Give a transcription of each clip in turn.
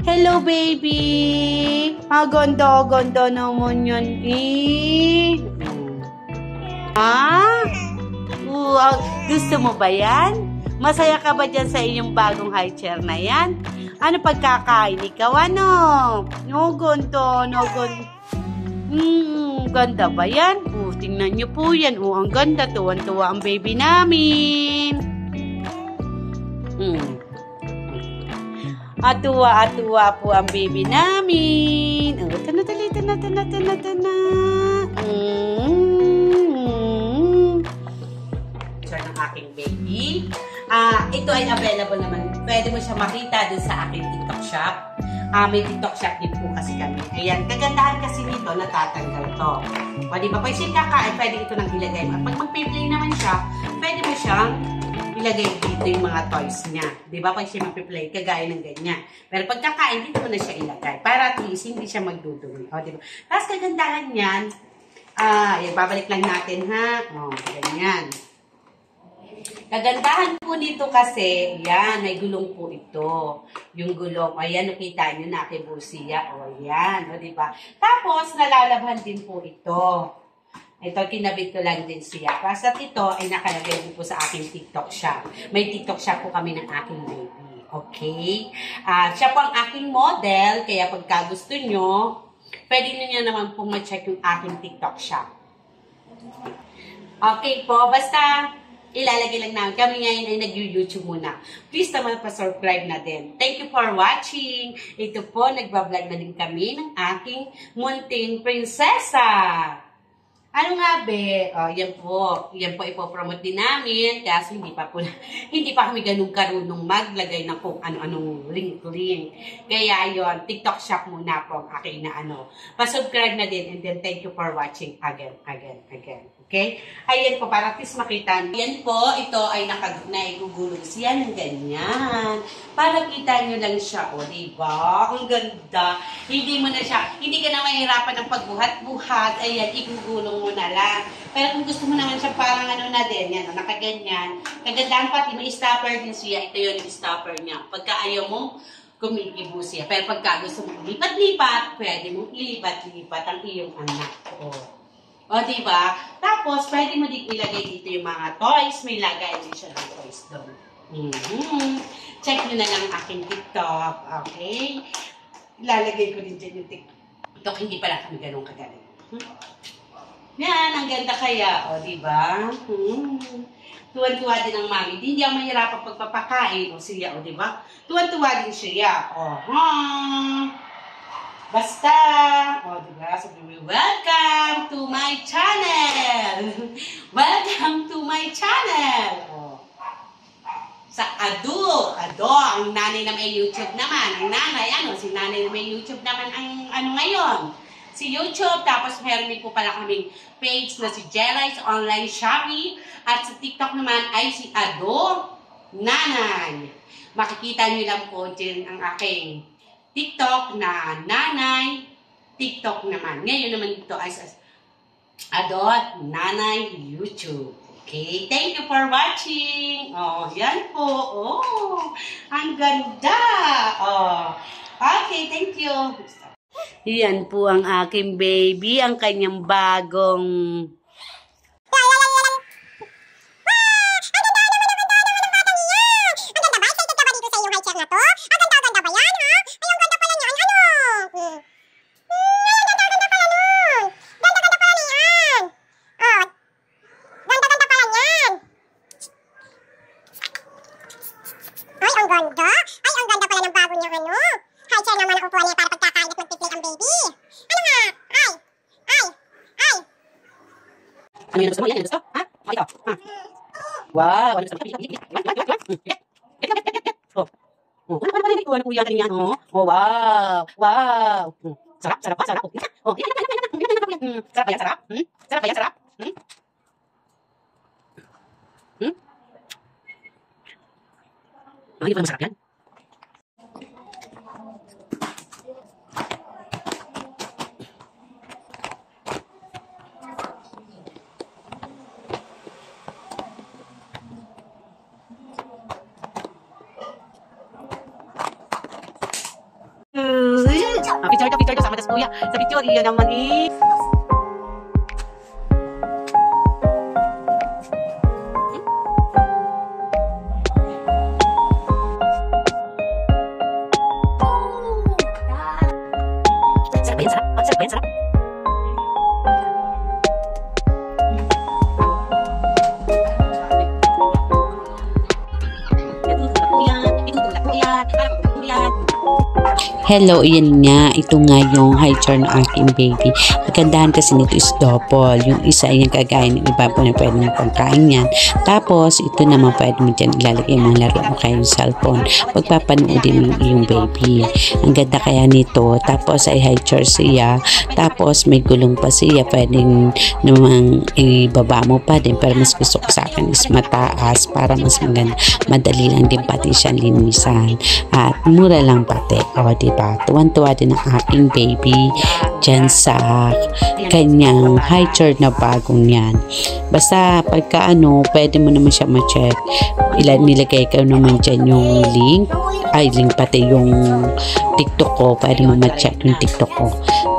Hello, baby. Ganda naman yan, eh. Ha? Gusto mo ba yan? Masaya ka ba dyan sa iyong bagong high chair na yan? Ano pagkakain? Ikaw ano? No, ganda. Ganda ba yan? Tingnan niyo po yan. Ang ganda. Tuwan-tuwa ang baby namin. Atuwa po ang baby namin. Ito na. Ito ng aking baby. Ito ay available naman. Pwede mo siya makita dun sa aking TikTok shop. May TikTok shop din po kasi kami. Ayan, kagandahan kasi nito, natatanggal to. O, di ba? Pag siya kakain, pwede ito nang ilagay. Pag mag-play naman siya, pwede mo siyang ilagay dito yung mga toys niya. Di ba? Pag siya mag-play, kagaya ng ganyan. Pero pag kakain, dito mo na siya ilagay. Para at least, hindi siya magdudumi. O, di ba? Tapos kagandahan yan, babalik lang natin, ha? O, ganyan. Kagandahan po nito kasi, yan, may gulong po ito. Yung gulong, ayan, nakita nyo na kay Busia. O, yan, o, diba? Tapos, nalalabhan din po ito. Ito, kinabit ko lang din siya. Kasi ito ay nakalagay din po sa aking TikTok shop. May TikTok shop po kami ng aking baby. Okay? Siya po ang aking model, kaya pagka gusto nyo, pwede nyo naman po ma-check yung aking TikTok shop. Okay po, basta ilalagay lang namin. Kami ngayon ay nag-YouTube muna. Please naman pa-subscribe na din. Thank you for watching. Ito po, nagbablog na din kami ng aking munting prinsesa. Ano nga be? Yan po ipopromote din namin kasi hindi pa kami ganun karunong maglagay ng kung ano-anong link. Kaya yon, TikTok shop muna po ang aking na ano. Pa-subscribe na din and then thank you for watching again. Okay? Ayan po, para at least makita. Yan po, ito ay naigugulong siya ng ganyan. Para kita nyo lang siya, o, diba? Ang ganda. Hindi ka na mahirapan ng pagbuhat-buhat. Ayan, igugulong mo na lang. Pero kung gusto mo naman siya parang ano na din, yan, nakaganyan. Kagandahan pati, may stopper din siya. Ito yun yung stopper niya. Pagka ayaw mo, kumikibo siya. Pero pagka gusto mo lipat-lipat, pwede mong ilipat-lipat ang iyong anak. O, diba? Tapos, pwede mo din ilagay dito yung mga toys. May lagay din siya ng toys doon. Check nyo na lang aking TikTok. Okay? Ilalagay ko din dyan yung TikTok. Hindi pala kami ganun kagaling. Yan, ang ganda kaya. O, diba? Tuwan-tuwa din ang mami. Hindi ako mahirapang pagpapakain. O, siya, o, diba? Tuwan-tuwa din siya. Basta, diba? Sabi mo, welcome to my channel! Welcome to my channel! Sa Ado, ang nanay na may YouTube naman. Ang nanay, si nanay na may YouTube naman ang ngayon. Si YouTube, tapos meron din po pala kaming page na si Jelly's Online Shopee. At sa TikTok naman ay si Ado Nanay. Makikita nyo lang po din ang aking TikTok na Nanay TikTok naman. Ngayon naman ito ay Ado Nanay YouTube. Okay, thank you for watching. Yan po. Ang ganda. Okay, thank you. Yan po ang aking baby, ang kanyang bagong ano yung gusto mo? Yan yung gusto? Ha? Ito. Wow! Ano gusto mo? Ano po yan? Ganyan. Wow! Wow! Sarap? Sarap ba? Sarap? Sarap ba yan? Sarap? Sarap ba yan? Sarap? Hindi pa masarap yan? Picture to, sama tas kuya. Sa picture, iyan naman eh. Sarap ba yan? Sarap? Sarap ba yan? Sarap? Hello, iyan nga. Ito nga yung high chair ng aking baby. Magandaan kasi nito is double. Yung isa yung kagaya ng iba po na pwede mong pagkain yan. Tapos, ito naman pwede mo dyan ilalagay yung mga laro mo kayo yung cellphone. Pagpapanoodin mo yung baby. Ang ganda kaya nito. Tapos, ay high chair siya. Tapos, may gulong pa siya. Pwedeng namang ibaba mo pa din. Pero mas gusto ko sa akin is mataas para mas maganda. Madali lang din pati siya linisan. At mura lang pati. O, diba? Tuwan-tuwa din ang aking baby dyan sa kanyang high chair na bagong yan. Basta pagka pwede mo naman siya ma-check. Nilagay ko naman dyan yung link. Ay, link pati yung TikTok ko. Pwede mo ma-check yung TikTok ko.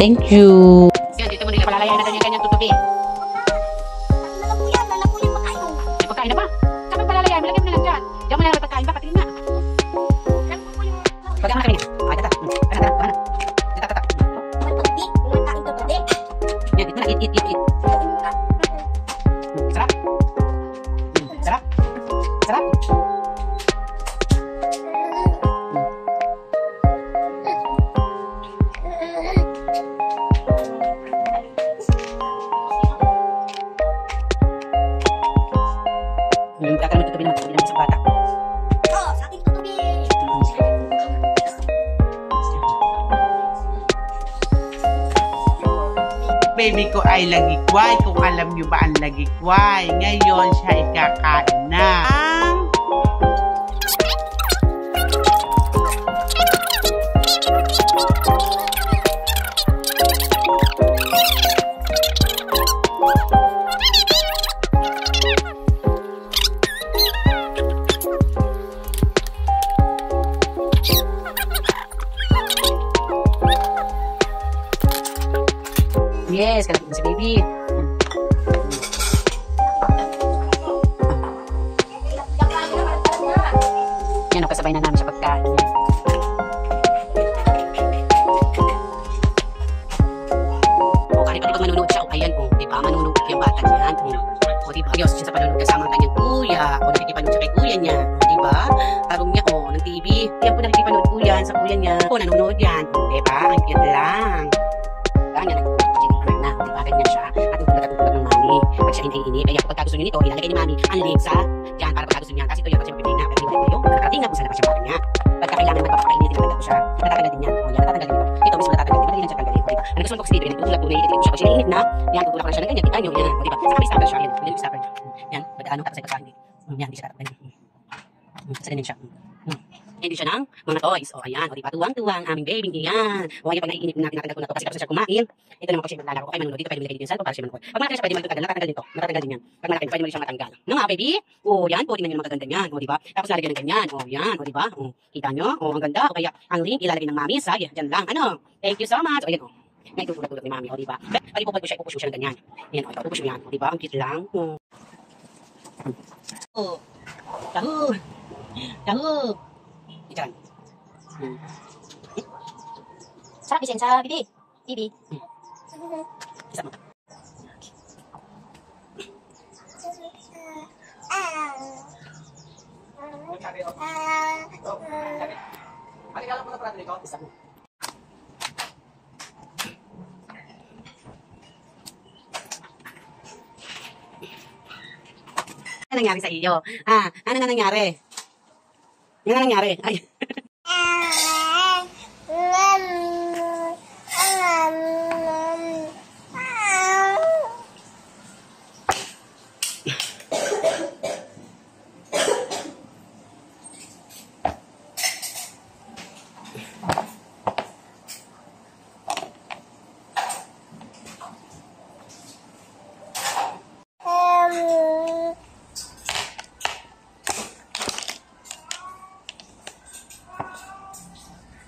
Thank you! Yan, dito mo nila palalayan natin yung kanyang tutubi. May pagkain na ba? Saan mo palalayan? Malagyan mo na lang dyan. Diyan mo na lang may pagkain ba? Patingin nga. Pagkain mo na kami niya. Ay, tata. Yan, ito na. Eat. Sarap? Sarap? Sarap? Kakal mo tutubi naman sa bata. Sa ating tutubi. Baby ko ay lagikway. Kung alam nyo ba ang lagikway, ngayon siya ikakain na. Yes, kalapit na si baby. Yan, kasabay na namin siya pagkain. O, kahit pag manunood siya, o ayan, o, diba, manunood yung bata niyan, o, diba, ayos siya sa panonood kasama ang kanyang kuya, o, nakikipanood siya kay kuya niya, o, diba, tarong niya, o, ng TV, yan po nakikipanood po yan sa kuya niya, o, nanonood yan, o, diba, ang cute lang. Ganyan, ganyan siya at tutulad ng mami pag siya hindi kaya kapag gusto nyo nito ilalagay ni mami ang link sa dyan para pag gusto niya kasi ito yung kasi mapipili na pero hindi ko yung nakarating na kung saan na pa siya bata niya pagka kailangan naman papakainin din natatanggal ko siya natatanggal din yan o yan natatanggal din ito mismo natatanggal din madali lang siya tanggalin diba ang gusto ko kasi dito yan tutulad po naiitik ko siya pag siya naiinit na yan tutulad ko na siya ng ganyan kita nyo yan diba saka may stopper siya yan may stopper yan pagkaano tapos ay pagkain yan hindi siya tatakpan sa ganyan siya hindi siya ng mga toys. O, ayan. O, diba? Tuwang-tuwang aming baby. Ayan. O, ayan. Pag naiinip natin natatanggal ko na to kasi tapos na siya kumain. Ito naman po siya maglalaro ko. Kaya manunod dito. Pwede mo ilagay dito yung cellphone para siya manunod. Pag malaki na siya, pwede mo itong natatanggal dito. Natatanggal din yan. Pag malaki, pwede mo siya matanggal. No, mga baby? O, yan. O, tingnan nyo naman kaganda yan. O, diba? Tapos lalagyan ng ganyan. O, yan. O, diba? O, kita nyo? O, ang ganda. O, kaya ang link ilalagay ng mami sa dyan lang. Ano? Thank you so much. O, ayan. O. Naitutulad-tulad ni mami. O, diba? Pag ipupad ko siya, ipupush mo siya ng ganyan. Ayan. O, ipupush mo yan. O, diba? Ang cute lang. O. Tahu. Tahu. Diyan. Sarap isin sa bibi. Bibi. Isa mo. Isa mo. Ano nangyari sa iyo? Ano na nangyari? Ano na nangyari? Ay.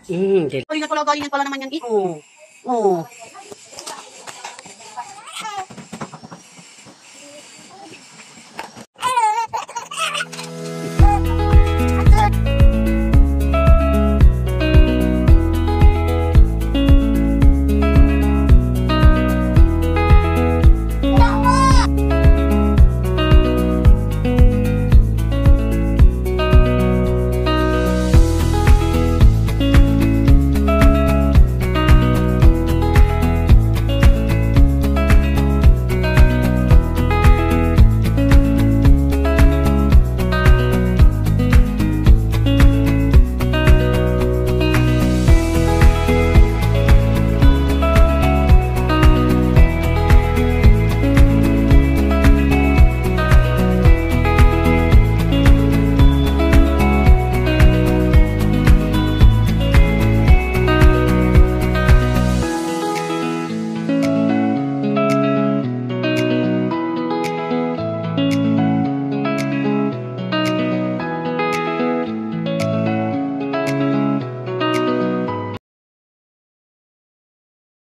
Dili. Galingan pala naman yan, eh. Oo.